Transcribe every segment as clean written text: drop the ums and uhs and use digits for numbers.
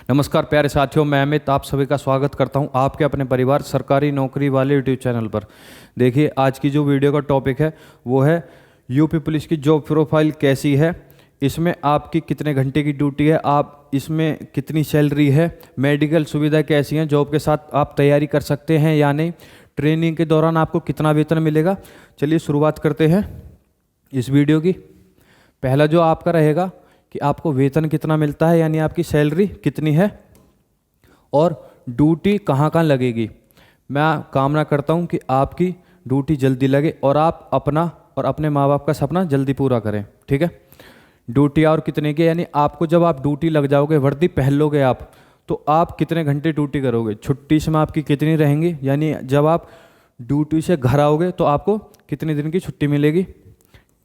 नमस्कार प्यारे साथियों, मैं अमित आप सभी का स्वागत करता हूं आपके अपने परिवार सरकारी नौकरी वाले यूट्यूब चैनल पर। देखिए, आज की जो वीडियो का टॉपिक है वो है यूपी पुलिस की जॉब प्रोफाइल कैसी है, इसमें आपकी कितने घंटे की ड्यूटी है, आप इसमें कितनी सैलरी है, मेडिकल सुविधा कैसी है, जॉब के साथ आप तैयारी कर सकते हैं या नहीं, ट्रेनिंग के दौरान आपको कितना वेतन मिलेगा। चलिए शुरुआत करते हैं इस वीडियो की। पहला जो आपका रहेगा कि आपको वेतन कितना मिलता है, यानी आपकी सैलरी कितनी है और ड्यूटी कहाँ कहाँ लगेगी। मैं कामना करता हूँ कि आपकी ड्यूटी जल्दी लगे और आप अपना और अपने माँ बाप का सपना जल्दी पूरा करें। ठीक है, ड्यूटी और कितने की, यानी आपको जब आप ड्यूटी लग जाओगे, वर्दी पहन लोगे आप, तो आप कितने घंटे ड्यूटी करोगे, छुट्टी इसमें आपकी कितनी रहेंगी, यानी जब आप ड्यूटी से घर आओगे तो आपको कितने दिन की छुट्टी मिलेगी,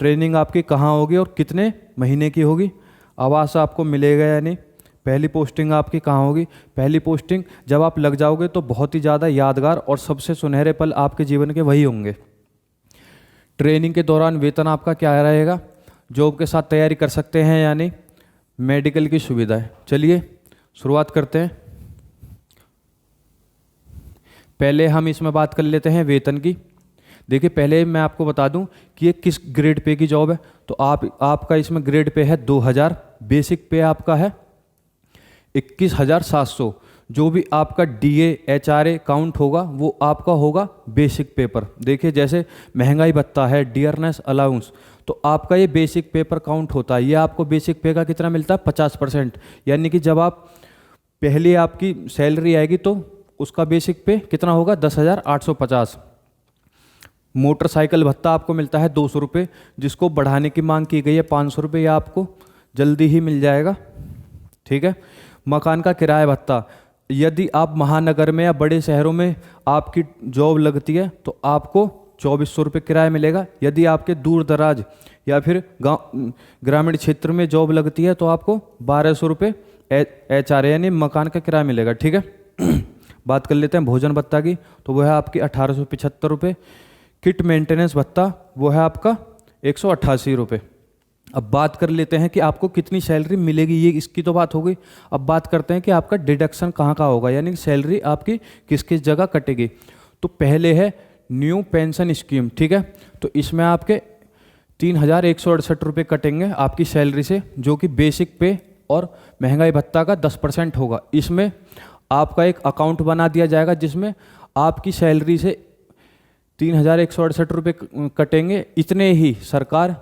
ट्रेनिंग आपकी कहाँ होगी और कितने महीने की होगी, आवास आपको मिलेगा या नहीं, पहली पोस्टिंग आपकी कहाँ होगी। पहली पोस्टिंग जब आप लग जाओगे तो बहुत ही ज़्यादा यादगार और सबसे सुनहरे पल आपके जीवन के वही होंगे। ट्रेनिंग के दौरान वेतन आपका क्या रहेगा, जॉब के साथ तैयारी कर सकते हैं या नहीं, मेडिकल की सुविधा है। चलिए शुरुआत करते हैं। पहले हम इसमें बात कर लेते हैं वेतन की। देखिए, पहले मैं आपको बता दूं कि ये किस ग्रेड पे की जॉब है। तो आपका इसमें ग्रेड पे है 2000, बेसिक पे आपका है 21,700। जो भी आपका डीए एचआरए काउंट होगा वो आपका होगा बेसिक पेपर। देखिए, जैसे महंगाई भत्ता है, डियरनेस अलाउंस, तो आपका ये बेसिक पेपर काउंट होता है। ये आपको बेसिक पे का कितना मिलता है, 50%। यानी कि जब आप पहले आपकी सैलरी आएगी तो उसका बेसिक पे कितना होगा, 10,850। मोटरसाइकिल भत्ता आपको मिलता है 200 रुपये, जिसको बढ़ाने की मांग की गई है 500 रुपये, या आपको जल्दी ही मिल जाएगा। ठीक है, मकान का किराया भत्ता, यदि आप महानगर में या बड़े शहरों में आपकी जॉब लगती है तो आपको 2400 रुपये किराया मिलेगा। यदि आपके दूर दराज या फिर गाँव ग्रामीण क्षेत्र में जॉब लगती है तो आपको 1200 रुपये एचआरए यानी मकान का किराया मिलेगा। ठीक है बात कर लेते हैं भोजन भत्ता की, तो वह है आपकी 1875 रुपये। किट मेंटेनेंस भत्ता वो है आपका 188 रुपये। अब बात कर लेते हैं कि आपको कितनी सैलरी मिलेगी, ये इसकी तो बात हो गई। अब बात करते हैं कि आपका डिडक्शन कहाँ का होगा, यानी सैलरी आपकी किस किस जगह कटेगी। तो पहले है न्यू पेंशन स्कीम। ठीक है, तो इसमें आपके 3,168 रुपये कटेंगे आपकी सैलरी से, जो कि बेसिक पे और महंगाई भत्ता का 10% होगा। इसमें आपका एक अकाउंट बना दिया जाएगा जिसमें आपकी सैलरी से 3,168 रुपये कटेंगे, इतने ही सरकार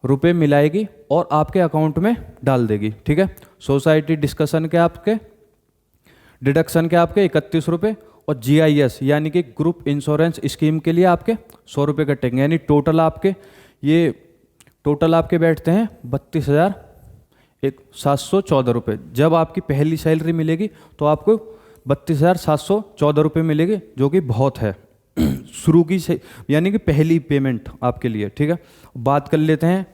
रुपए मिलाएगी और आपके अकाउंट में डाल देगी। ठीक है, सोसाइटी डिस्कशन के आपके डिडक्शन के आपके 31 रुपये और जीआईएस यानी कि ग्रुप इंश्योरेंस स्कीम के लिए आपके 100 रुपये कटेंगे, यानी टोटल आपके बैठते हैं 32,714 रुपये। जब आपकी पहली सैलरी मिलेगी तो आपको 32,714 रुपये मिलेगी, जो कि बहुत है शुरू की से, यानी कि पहली पेमेंट आपके लिए। ठीक है, बात कर लेते हैं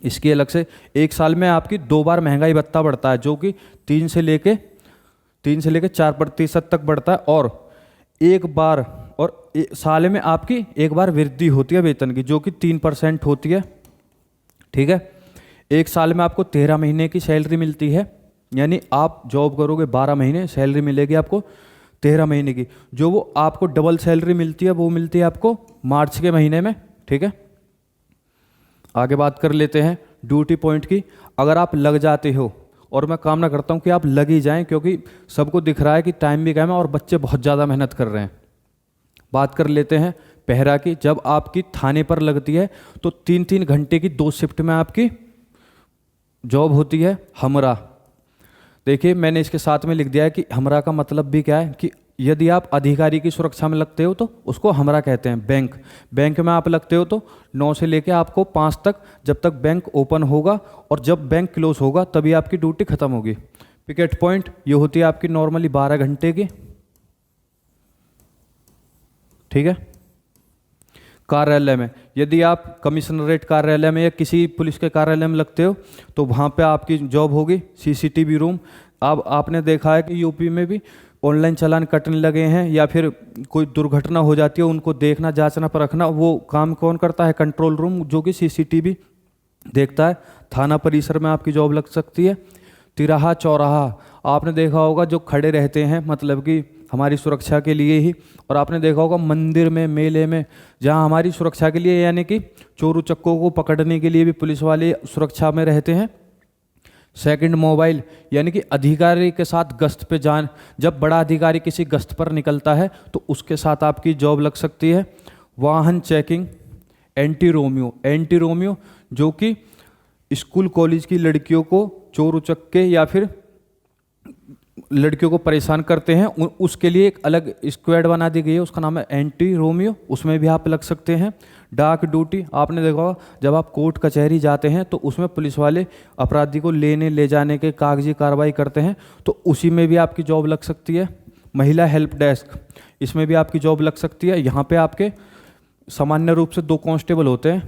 इसकी अलग से। एक साल में आपकी 2 बार महंगाई भत्ता बढ़ता है, जो कि 3 से लेके 4% तक बढ़ता है, और एक बार साल में आपकी एक बार वृद्धि होती है वेतन की, जो कि 3% होती है। ठीक है, एक साल में आपको 13 महीने की सैलरी मिलती है, यानी आप जॉब करोगे 12 महीने, सैलरी मिलेगी आपको 13 महीने की। जो वो आपको डबल सैलरी मिलती है वो मिलती है आपको मार्च के महीने में। ठीक है, आगे बात कर लेते हैं ड्यूटी पॉइंट की। अगर आप लग जाते हो, और मैं कामना करता हूं कि आप लग ही जाएं, क्योंकि सबको दिख रहा है कि टाइम भी कम है और बच्चे बहुत ज़्यादा मेहनत कर रहे हैं। बात कर लेते हैं पहरा की। जब आपकी थाने पर लगती है तो 3-3 घंटे की 2 शिफ्ट में आपकी जॉब होती है हमरा। देखिए, मैंने इसके साथ में लिख दिया है कि हमरा का मतलब भी क्या है, कि यदि आप अधिकारी की सुरक्षा में लगते हो तो उसको हमरा कहते हैं। बैंक में आप लगते हो तो 9 से लेकर आपको 5 तक, जब तक बैंक ओपन होगा, और जब बैंक क्लोज होगा तभी आपकी ड्यूटी खत्म होगी। पिकेट पॉइंट ये होती है आपकी नॉर्मली 12 घंटे की। ठीक है, कार्यालय में यदि आप कमिश्नरेट कार्यालय में या किसी पुलिस के कार्यालय में लगते हो तो वहाँ पे आपकी जॉब होगी सीसीटीवी रूम। अब आपने देखा है कि यूपी में भी ऑनलाइन चालान कटने लगे हैं, या फिर कोई दुर्घटना हो जाती है उनको देखना, जांचना, परखना, वो काम कौन करता है, कंट्रोल रूम, जो कि सीसीटीवी देखता है। थाना परिसर में आपकी जॉब लग सकती है। तिराहा चौराहा आपने देखा होगा, जो खड़े रहते हैं मतलब कि हमारी सुरक्षा के लिए ही। और आपने देखा होगा मंदिर में, मेले में, जहाँ हमारी सुरक्षा के लिए यानी कि चोर उचक्कों को पकड़ने के लिए भी पुलिस वाले सुरक्षा में रहते हैं। सेकंड, मोबाइल, यानी कि अधिकारी के साथ गश्त पे जान, जब बड़ा अधिकारी किसी गश्त पर निकलता है तो उसके साथ आपकी जॉब लग सकती है। वाहन checking, anti Romeo, anti Romeo जो कि स्कूल कॉलेज की लड़कियों को चोर उचक्के या फिर लड़कियों को परेशान करते हैं, उसके लिए एक अलग स्क्वाड बना दी गई है, उसका नाम है एंटी रोमियो, उसमें भी आप लग सकते हैं। डाक ड्यूटी, आपने देखा होगा जब आप कोर्ट कचहरी जाते हैं तो उसमें पुलिस वाले अपराधी को लेने ले जाने के कागजी कार्रवाई करते हैं, तो उसी में भी आपकी जॉब लग सकती है। महिला हेल्प डेस्क, इसमें भी आपकी जॉब लग सकती है। यहाँ पे आपके सामान्य रूप से 2 कांस्टेबल होते हैं,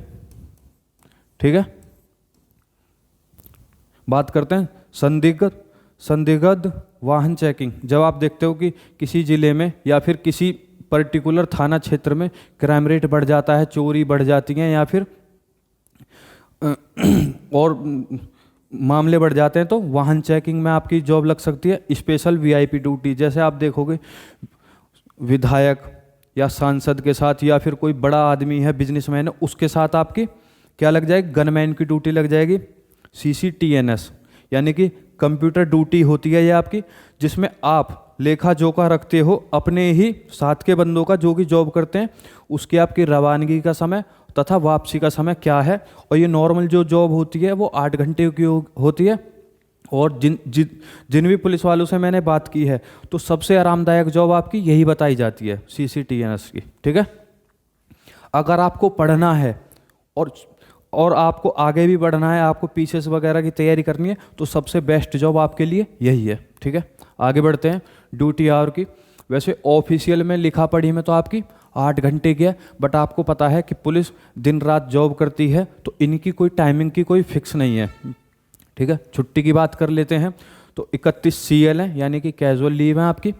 ठीक है। बात करते हैं संदिग्ध वाहन चेकिंग, जब आप देखते हो कि किसी ज़िले में या फिर किसी पर्टिकुलर थाना क्षेत्र में क्राइम रेट बढ़ जाता है, चोरी बढ़ जाती हैं या फिर और मामले बढ़ जाते हैं, तो वाहन चेकिंग में आपकी जॉब लग सकती है। स्पेशल वीआईपी ड्यूटी, जैसे आप देखोगे विधायक या सांसद के साथ या फिर कोई बड़ा आदमी है, बिजनेसमैन है, उसके साथ आपकी क्या लग जाएगी, गनमैन की ड्यूटी लग जाएगी। CCTNS यानी कि कंप्यूटर ड्यूटी होती है ये आपकी, जिसमें आप लेखा जोखा रखते हो अपने ही साथ के बंदों का जो कि जॉब करते हैं, उसकी आपकी रवानगी का समय तथा वापसी का समय क्या है। और ये नॉर्मल जो जॉब होती है वो 8 घंटे की होती है। और जिन भी पुलिस वालों से मैंने बात की है तो सबसे आरामदायक जॉब आपकी यही बताई जाती है, CCTNS की, ठीक है। अगर आपको पढ़ना है और आपको आगे भी बढ़ना है, आपको पीसीएस वगैरह की तैयारी करनी है, तो सबसे बेस्ट जॉब आपके लिए यही है, ठीक है। आगे बढ़ते हैं ड्यूटी आवर की। वैसे ऑफिशियल में लिखा पढ़ी में तो आपकी 8 घंटे की है, बट आपको पता है कि पुलिस दिन रात जॉब करती है, तो इनकी कोई टाइमिंग की कोई फिक्स नहीं है, ठीक है। छुट्टी की बात कर लेते हैं तो 31 CL है, यानी कि कैजुअल लीव है आपकी,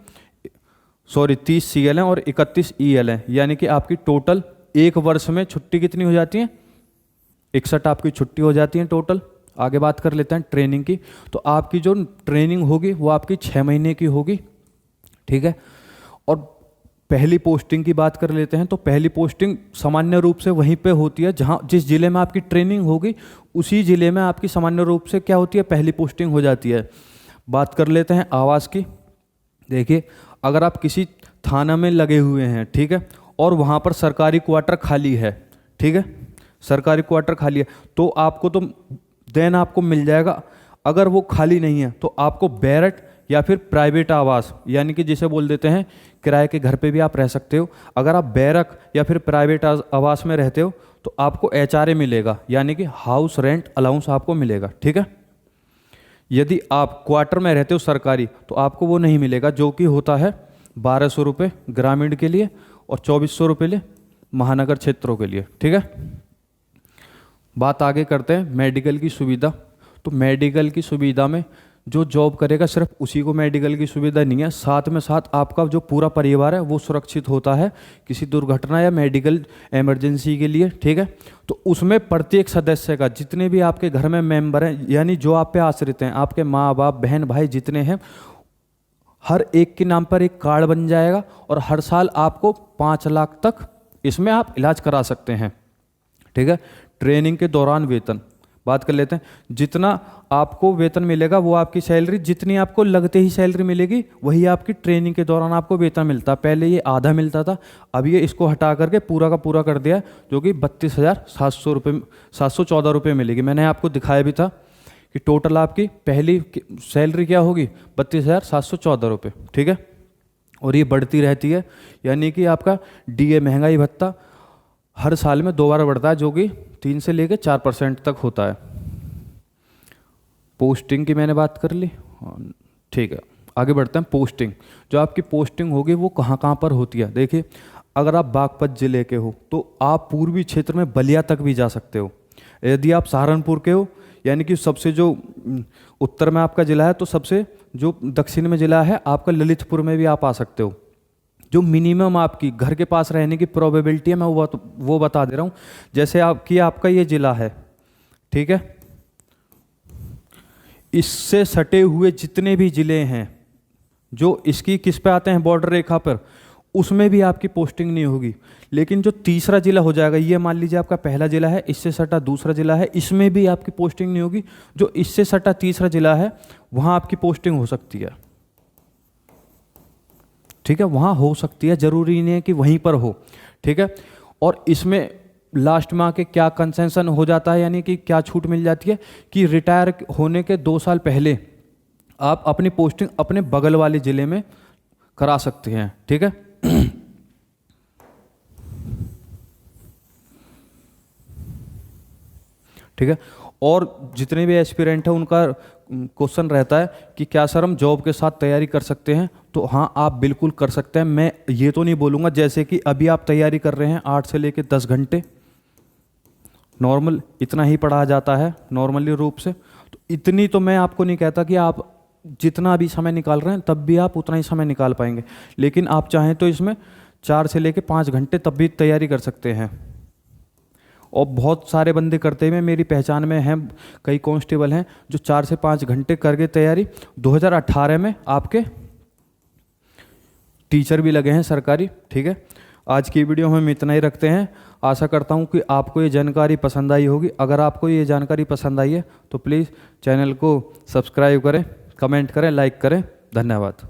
30 CL है और 31 EL है, यानी कि आपकी टोटल एक वर्ष में छुट्टी कितनी हो जाती है, 61 आपकी छुट्टी हो जाती है टोटल। आगे बात कर लेते हैं ट्रेनिंग की। तो आपकी जो ट्रेनिंग होगी वो आपकी 6 महीने की होगी, ठीक है। और पहली पोस्टिंग की बात कर लेते हैं तो पहली पोस्टिंग सामान्य रूप से वहीं पे होती है जहाँ जिस ज़िले में आपकी ट्रेनिंग होगी उसी ज़िले में आपकी सामान्य रूप से क्या होती है, पहली पोस्टिंग हो जाती है। बात कर लेते हैं आवास की। देखिए, अगर आप किसी थाना में लगे हुए हैं, ठीक है, और वहाँ पर सरकारी क्वार्टर खाली है, ठीक है, सरकारी क्वार्टर खाली है, तो आपको तो देन आपको मिल जाएगा। अगर वो खाली नहीं है तो आपको बैरट या फिर प्राइवेट आवास, यानी कि जिसे बोल देते हैं किराए के घर पे भी आप रह सकते हो। अगर आप बैरक या फिर प्राइवेट आवास में रहते हो तो आपको HRA मिलेगा, यानी कि हाउस रेंट अलाउंस आपको मिलेगा, ठीक है। यदि आप क्वार्टर में रहते हो सरकारी तो आपको वो नहीं मिलेगा, जो कि होता है 1200 रुपये ग्रामीण के लिए और 2400 रुपये महानगर क्षेत्रों के लिए, ठीक है। बात आगे करते हैं मेडिकल की सुविधा। तो मेडिकल की सुविधा में जो जॉब करेगा सिर्फ उसी को मेडिकल की सुविधा नहीं है, साथ में साथ आपका जो पूरा परिवार है वो सुरक्षित होता है किसी दुर्घटना या मेडिकल इमरजेंसी के लिए, ठीक है। तो उसमें प्रत्येक सदस्य का, जितने भी आपके घर में मेंबर हैं, यानी जो आप पे आश्रित हैं, आपके माँ बाप बहन भाई जितने हैं, हर एक के नाम पर एक कार्ड बन जाएगा और हर साल आपको 5 लाख तक इसमें आप इलाज करा सकते हैं, ठीक है। ट्रेनिंग के दौरान वेतन बात कर लेते हैं। जितना आपको वेतन मिलेगा वो आपकी सैलरी, जितनी आपको लगते ही सैलरी मिलेगी वही आपकी ट्रेनिंग के दौरान आपको वेतन मिलता। पहले ये आधा मिलता था, अब ये इसको हटा करके पूरा का पूरा कर दिया, जो कि 32,700 रुपये 714 रुपये मिलेगी। मैंने आपको दिखाया भी था कि टोटल आपकी पहली सैलरी क्या होगी, 32,714 रुपये, ठीक है। और ये बढ़ती रहती है, यानी कि आपका DA महंगाई भत्ता हर साल में 2 बार बढ़ता है, जो कि 3 से लेकर 4% तक होता है। पोस्टिंग की मैंने बात कर ली, ठीक है। आगे बढ़ते हैं पोस्टिंग। जो आपकी पोस्टिंग होगी वो कहाँ कहाँ पर होती है। देखिए, अगर आप बागपत जिले के हो तो आप पूर्वी क्षेत्र में बलिया तक भी जा सकते हो। यदि आप सहारनपुर के हो, यानी कि सबसे जो उत्तर में आपका जिला है, तो सबसे जो दक्षिण में जिला है आपका ललितपुर में भी आप आ सकते हो। जो मिनिमम आपकी घर के पास रहने की प्रोबेबिलिटी है मैं वो बता दे रहा हूँ। जैसे आपका ये जिला है, ठीक है, इससे सटे हुए जितने भी ज़िले हैं जो इसकी किस पे आते हैं, बॉर्डर रेखा पर, उसमें भी आपकी पोस्टिंग नहीं होगी। लेकिन जो तीसरा ज़िला हो जाएगा, ये मान लीजिए आपका पहला ज़िला है, इससे सटा दूसरा ज़िला है, इसमें भी आपकी पोस्टिंग नहीं होगी। जो इससे सटा तीसरा ज़िला है वहाँ आपकी पोस्टिंग हो सकती है। ठीक है, वहाँ हो सकती है, ज़रूरी नहीं है कि वहीं पर हो। ठीक है, और इसमें लास्ट में आके क्या कंसेशन हो जाता है, यानी कि क्या छूट मिल जाती है कि रिटायर होने के 2 साल पहले आप अपनी पोस्टिंग अपने बगल वाले ज़िले में करा सकते हैं। ठीक है, ठीक है। और जितने भी एस्पिरेंट हैं उनका क्वेश्चन रहता है कि क्या सर हम जॉब के साथ तैयारी कर सकते हैं, तो हाँ आप बिल्कुल कर सकते हैं। मैं ये तो नहीं बोलूँगा जैसे कि अभी आप तैयारी कर रहे हैं 8 से लेकर 10 घंटे नॉर्मल इतना ही पढ़ाया जाता है नॉर्मली रूप से, तो इतनी तो मैं आपको नहीं कहता कि आप जितना भी समय निकाल रहे हैं तब भी आप उतना ही समय निकाल पाएंगे। लेकिन आप चाहें तो इसमें 4 से लेकर 5 घंटे तब भी तैयारी कर सकते हैं। और बहुत सारे बंदे करते हुए मेरी पहचान में हैं, कई कांस्टेबल हैं जो 4 से 5 घंटे करके तैयारी 2018 में आपके टीचर भी लगे हैं सरकारी। ठीक है, आज की वीडियो में हम इतना ही रखते हैं। आशा करता हूं कि आपको ये जानकारी पसंद आई होगी। अगर आपको ये जानकारी पसंद आई है तो प्लीज़ चैनल को सब्सक्राइब करें, कमेंट करें, लाइक करें। धन्यवाद।